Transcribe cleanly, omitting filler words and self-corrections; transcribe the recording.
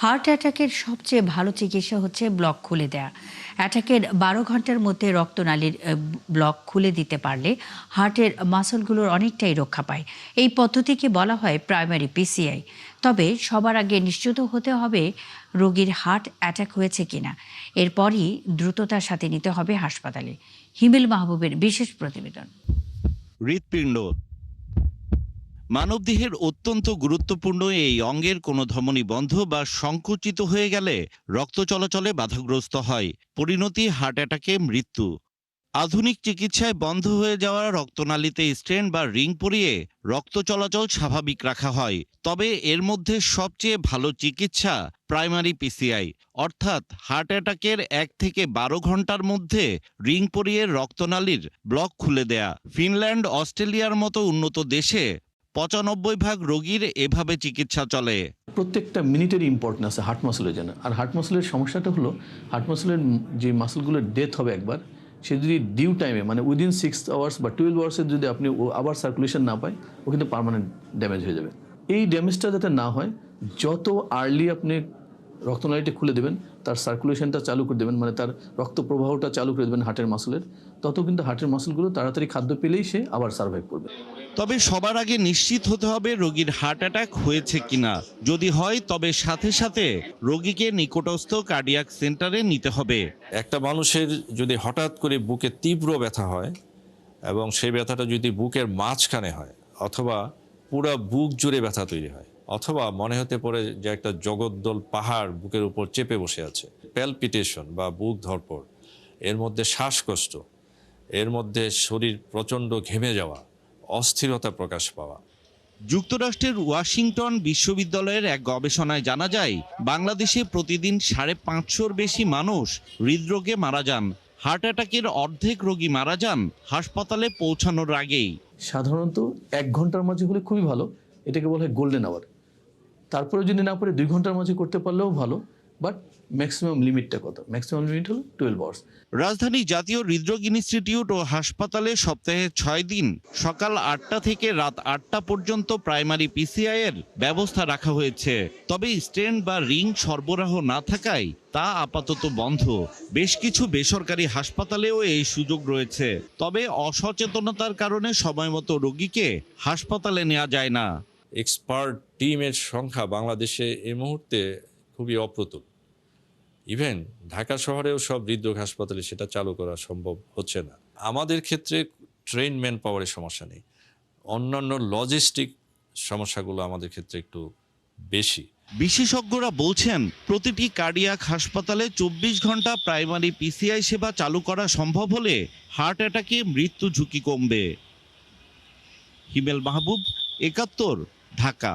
Heart অ্যাটাকের সবচেয়ে ভালো চিকিৎসা হচ্ছে ব্লক খুলে দেয়া। অ্যাটাকের 12 ঘন্টার মধ্যে রক্তনালীর ব্লক খুলে দিতে পারলে হার্টের মাসলগুলোর অনেকটাই রক্ষা পায়। এই পদ্ধতিকে বলা হয় প্রাইমারি পিসিআই। তবে সবার আগে নিশ্চিত হতে হবে রোগীর হার্ট অ্যাটাক হয়েছে কিনা। এরপরই দ্রুততার সাথে নিতে হবে হাসপাতালে। হিমেল মাহবুবের বিশেষ প্রতিবেদন। হৃৎপিণ্ড মানবদেহের অত্যন্ত গুরুত্বপূর্ণ এই অঙ্গের কোনো ধমনী বন্ধ বা সংকুচিত হয়ে গেলে রক্ত চলাচলে বাধাগ্রস্ত হয়, পরিণতি হার্ট অ্যাটাকে মৃত্যু। আধুনিক চিকিৎসায় বন্ধ হয়ে যাওয়া রক্তনালীতে স্টেন্ট বা রিং পরিয়ে রক্ত চলাচল স্বাভাবিক রাখা হয়। তবে এর মধ্যে সবচেয়ে ভালো চিকিৎসা প্রাইমারি পিসিআই, অর্থাৎ হার্ট অ্যাটাকের 1 থেকে 12 ঘন্টার মধ্যে রিং পরিয়ে রক্তনালীর ব্লক খুলে দেয়া। ফিনল্যান্ড, অস্ট্রেলিয়ার মতো উন্নত দেশে 95% রোগীর এভাবে চিকিৎসা চলে। প্রত্যেকটা মিনিটের ইম্পর্টেন্ট আছে হার্ট মাসলের জন্য। আর হার্ট মাসলের সমস্যাটা হলো হার্ট মাসলের যে মাসলগুলোর ডেথ হবে একবার, সে যদি ডিউ টাইমে মানে উইদিন 6 আওয়ার্স বা 12 আওয়ার্সের যদি আপনি আবার সার্কুলেশন না পায়, ও কিন্তু পার্মানেন্ট ড্যামেজ হয়ে যাবে। এই ড্যামেজটা যাতে না হয়, যত আর্লি আপনি রক্তনালীটা খুলে দেবেন, তার সার্কুলেশনটা চালু করে দেবেন, মানে তার রক্ত প্রবাহটা চালু করে দেবেন হার্টের মাসলের, তত কিন্তু হার্টের মাসলগুলো তাড়াতাড়ি খাদ্য পেলেই সে আবার সার্ভাইভ করবে। তবে সবার আগে নিশ্চিত হতে হবে রোগীর হার্ট অ্যাটাক হয়েছে কিনা। যদি হয় তবে সাথে সাথে রোগীকে নিকটস্থ কার্ডিয়াক সেন্টারে নিতে হবে। একটা মানুষের যদি হঠাৎ করে বুকে তীব্র ব্যথা হয় এবং সেই ব্যথাটা যদি বুকের মাঝখানে হয়, অথবা পুরো বুক জুড়ে ব্যথা তৈরি হয়, অথবা মনে হতে পারে যে একটা জগদ্দল পাহাড় বুকের উপর চেপে বসে আছে, প্যালপিটেশন বা বুক ধড়ফড়, এর মধ্যে শ্বাসকষ্ট, এর মধ্যে শরীর প্রচণ্ড ঘেমে যাওয়া, অস্থিরতা প্রকাশ পাওয়া। যুক্তরাষ্ট্রের ওয়াশিংটন বিশ্ববিদ্যালয়ের এক গবেষণায় জানা যায়, বাংলাদেশে প্রতিদিন 550-র বেশি মানুষ হৃদরোগে মারা যান। হার্ট অ্যাটাকের অর্ধেক রোগী মারা যান হাসপাতালে পৌঁছানোর আগেই। সাধারণত 1 ঘন্টার মাঝে হলে খুবই ভালো, এটাকে বলা হয় গোল্ডেন আওয়ার। তারপরে যদি না পারে 2 ঘন্টার মাঝে করতে পারলেও ভালো, বাট ম্যাক্সিমাম লিমিটটা কত? ম্যাক্সিমাম লিমিট হলো 12 আওয়ার্স। রাজধানী জাতীয় হৃদরোগ ইনস্টিটিউট ও হাসপাতালে সপ্তাহে 6 দিন সকাল 8টা থেকে রাত 8টা পর্যন্ত প্রাইমারি পিসিআই এর ব্যবস্থা রাখা হয়েছে। তবে স্টেন্ট বা রিং সরবরাহ না থাকায় তা আপাতত বন্ধ। বেশ কিছু বেসরকারি হাসপাতালেও এই সুযোগ রয়েছে, তবে অসচেতনতার কারণে সময়মতো রোগীকে হাসপাতালে নেওয়া যায় না। এক্সপার্ট টিমের সংখ্যা বাংলাদেশে এই মুহূর্তে খুবই অপ্রতুল। ইভেন ঢাকা শহরেও সব হৃদরোগ হাসপাতালে সেটা চালু করা সম্ভব হচ্ছে না। আমাদের ক্ষেত্রে ট্রেন ম্যান পাওয়ারের সমস্যা নেই, অন্যান্য লজিস্টিক সমস্যাগুলো আমাদের ক্ষেত্রে একটু বেশি। বিশেষজ্ঞরা বলছেন, প্রতিটি কার্ডিয়াক হাসপাতালে 24 ঘন্টা প্রাইমারি পিসিআই সেবা চালু করা সম্ভব হলে হার্ট অ্যাটাকে মৃত্যু ঝুঁকি কমবে। হিমেল মাহবুব, 71, ঢাকা।